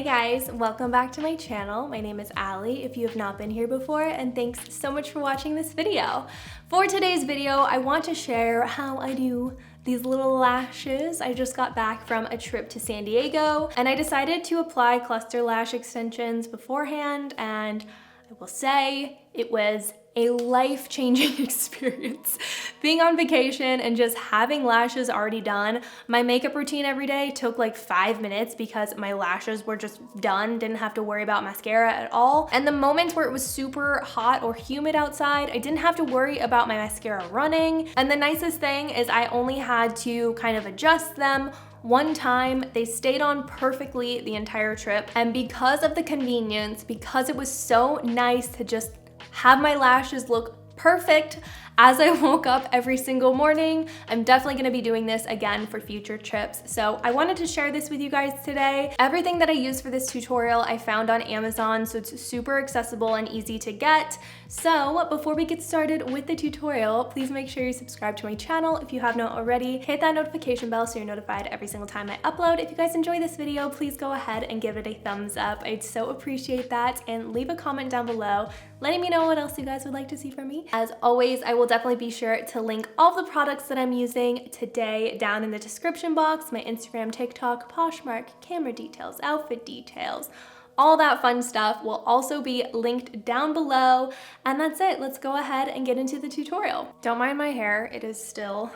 Hey guys, welcome back to my channel. My name is Allie if you have not been here before, and thanks so much for watching this video. For today's video, I want to share how I do these little lashes. I just got back from a trip to San Diego and I decided to apply cluster lash extensions beforehand, and I will say it was a life-changing experience. Being on vacation and just having lashes already done. My makeup routine every day took like 5 minutes because my lashes were just done, didn't have to worry about mascara at all. And the moments where it was super hot or humid outside, I didn't have to worry about my mascara running. And the nicest thing is I only had to kind of adjust them one time. They stayed on perfectly the entire trip. And because of the convenience, because it was so nice to just have my lashes look perfect as I woke up every single morning, I'm definitely gonna be doing this again for future trips. So I wanted to share this with you guys today. Everything that I use for this tutorial I found on Amazon, so it's super accessible and easy to get. So before we get started with the tutorial, please make sure you subscribe to my channel if you have not already. Hit that notification bell so you're notified every single time I upload. If you guys enjoy this video, please go ahead and give it a thumbs up. I'd so appreciate that, and leave a comment down below letting me know what else you guys would like to see from me. As always, I will definitely be sure to link all the products that I'm using today down in the description box. My Instagram, TikTok, Poshmark, camera details, outfit details, all that fun stuff will also be linked down below. And that's it. Let's go ahead and get into the tutorial. Don't mind my hair. It is still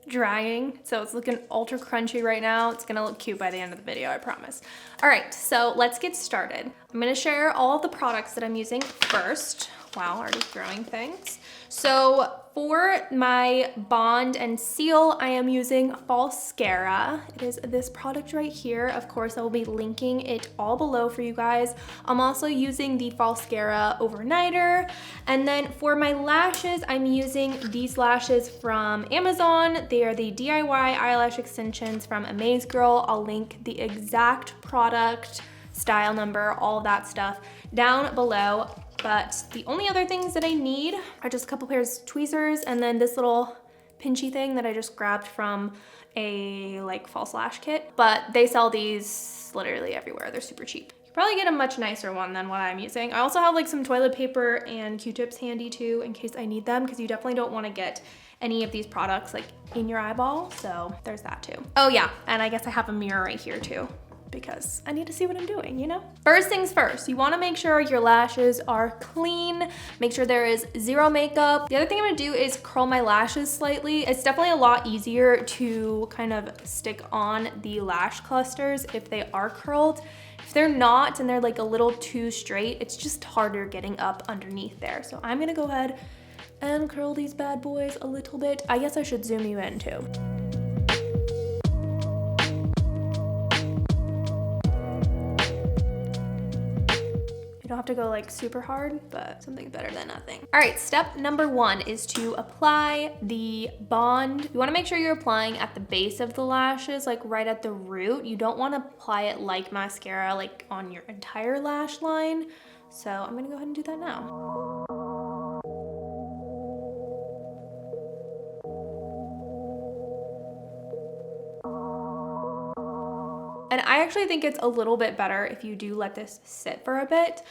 drying, so it's looking ultra crunchy right now. It's gonna look cute by the end of the video, I promise. All right, so let's get started. I'm gonna share all of the products that I'm using first. Wow, already throwing things. So for my bond and seal, I am using Falscara. It is this product right here. Of course, I will be linking it all below for you guys. I'm also using the Falscara Overnighter. And then for my lashes, I'm using these lashes from Amazon. They are the DIY eyelash extensions from Amaze Girl. I'll link the exact product, style number, all of that stuff down below. But the only other things that I need are just a couple pairs of tweezers and then this little pinchy thing that I just grabbed from a false lash kit. But they sell these literally everywhere. They're super cheap. You can probably get a much nicer one than what I'm using. I also have some toilet paper and Q-tips handy too in case I need them, because you definitely don't want to get any of these products in your eyeball. So there's that too. Oh yeah, and I guess I have a mirror right here too, because I need to see what I'm doing, you know? First things first, you wanna make sure your lashes are clean, make sure there is zero makeup. The other thing I'm gonna do is curl my lashes slightly. It's definitely a lot easier to kind of stick on the lash clusters if they are curled. If they're not and they're a little too straight, it's just harder getting up underneath there. So I'm gonna go ahead and curl these bad boys a little bit. I guess I should zoom you in too. You don't have to go super hard, but something's better than nothing. All right, step number 1 is to apply the bond. You wanna make sure you're applying at the base of the lashes, right at the root. You don't wanna apply it like mascara, on your entire lash line. So I'm gonna go ahead and do that now. And I actually think it's a little bit better if you do let this sit for a bit,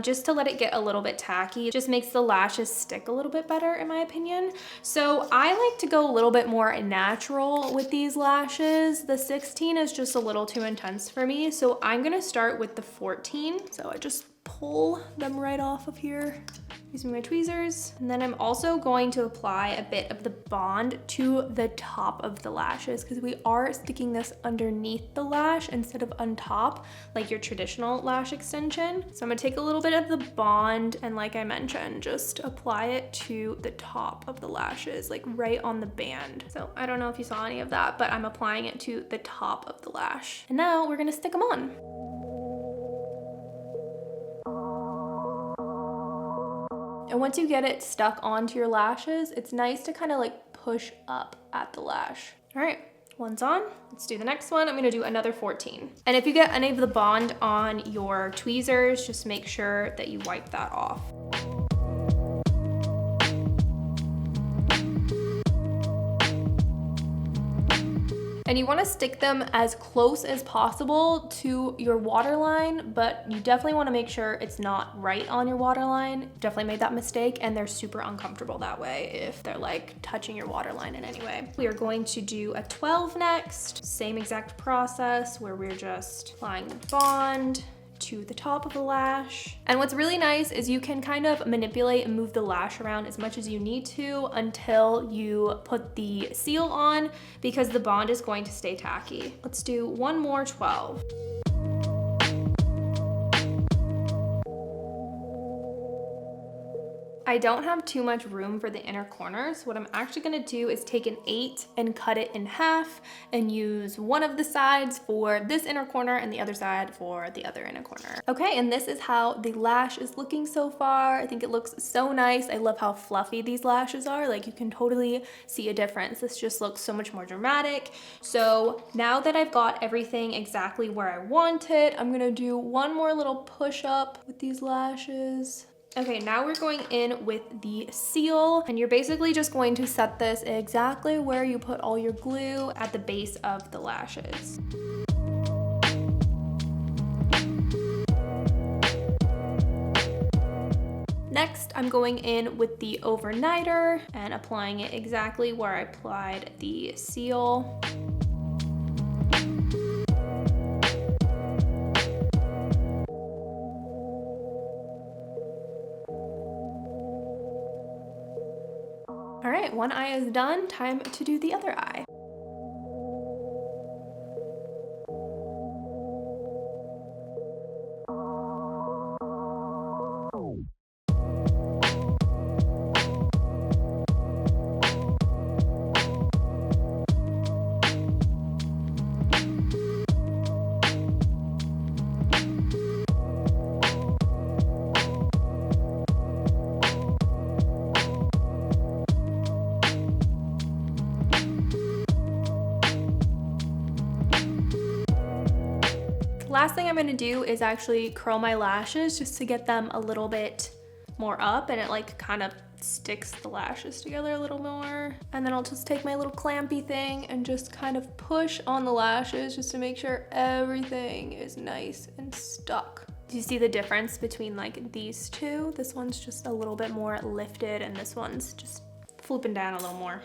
just to let it get a little bit tacky. It just makes the lashes stick a little bit better in my opinion. So I like to go a little bit more natural with these lashes. The 16 is just a little too intense for me. So I'm gonna start with the 14. So I just pull them right off of here using my tweezers. And then I'm also going to apply a bit of the bond to the top of the lashes, because we are sticking this underneath the lash instead of on top like your traditional lash extension. So I'm gonna take a little bit of the bond and, like I mentioned, just apply it to the top of the lashes, right on the band. So I don't know if you saw any of that, but I'm applying it to the top of the lash. And now we're gonna stick them on. And once you get it stuck onto your lashes, it's nice to kind of push up at the lash. All right, one's on. Let's do the next one. I'm gonna do another 14. And if you get any of the bond on your tweezers, just make sure that you wipe that off. And you want to stick them as close as possible to your waterline, but you definitely want to make sure it's not right on your waterline. Definitely made that mistake, and they're super uncomfortable that way if they're like touching your waterline in any way. We are going to do a 12 next. Same exact process where we're just applying the bond to the top of the lash. And what's really nice is you can kind of manipulate and move the lash around as much as you need to until you put the seal on, because the bond is going to stay tacky. Let's do one more 12. I don't have too much room for the inner corners. What I'm actually gonna do is take an 8 and cut it in half and use one of the sides for this inner corner and the other side for the other inner corner. Okay, and this is how the lash is looking so far. I think it looks so nice. I love how fluffy these lashes are. Like, you can totally see a difference. This just looks so much more dramatic. So now that I've got everything exactly where I want it, I'm gonna do one more little push up with these lashes. Okay, now we're going in with the seal, and you're basically just going to set this exactly where you put all your glue at the base of the lashes. Next, I'm going in with the overnighter and applying it exactly where I applied the seal. All right, one eye is done. Time to do the other eye. Last thing I'm gonna do is actually curl my lashes just to get them a little bit more up, and it like kind of sticks the lashes together a little more. And then I'll just take my little clampy thing and just kind of push on the lashes just to make sure everything is nice and stuck. Do you see the difference between like these two? This one's just a little bit more lifted and this one's just flipping down a little more.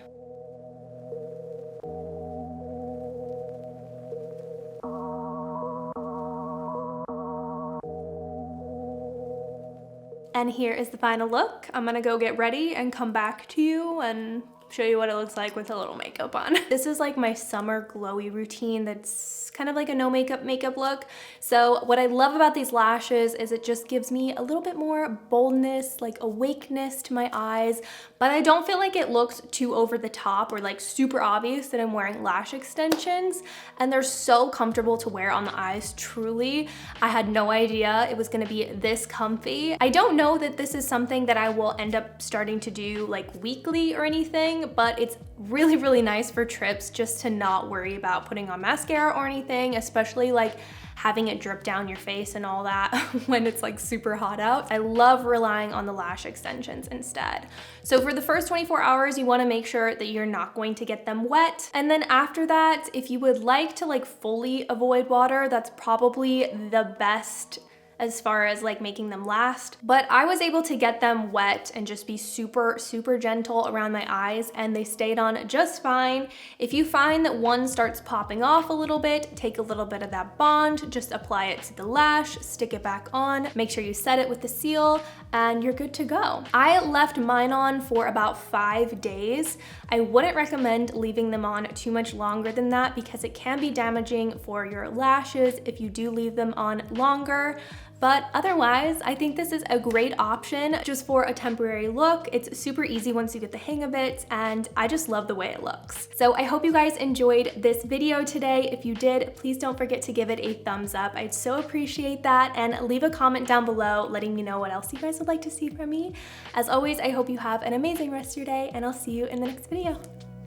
And here is the final look. I'm gonna go get ready and come back to you and show you what it looks like with a little makeup on. This is like my summer glowy routine that's kind of like a no makeup look. So what I love about these lashes is it just gives me a little bit more boldness, like awakeness to my eyes, but I don't feel like it looks too over the top or like super obvious that I'm wearing lash extensions, and they're so comfortable to wear on the eyes, truly. I had no idea it was gonna be this comfy. I don't know that this is something that I will end up starting to do like weekly or anything, but it's really, really nice for trips just to not worry about putting on mascara or anything, especially like having it drip down your face and all that when it's like super hot out. I love relying on the lash extensions instead. So for the first 24 hours, you wanna make sure that you're not going to get them wet. And then after that, if you would like to like fully avoid water, that's probably the best as far as like making them last. But I was able to get them wet and just be super, super gentle around my eyes, and they stayed on just fine. If you find that one starts popping off a little bit, take a little bit of that bond, just apply it to the lash, stick it back on, make sure you set it with the seal, and you're good to go. I left mine on for about 5 days. I wouldn't recommend leaving them on too much longer than that because it can be damaging for your lashes if you do leave them on longer. But otherwise, I think this is a great option just for a temporary look. It's super easy once you get the hang of it, and I just love the way it looks. So I hope you guys enjoyed this video today. If you did, please don't forget to give it a thumbs up. I'd so appreciate that, and leave a comment down below letting me know what else you guys would like to see from me. As always, I hope you have an amazing rest of your day, and I'll see you in the next video.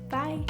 Bye.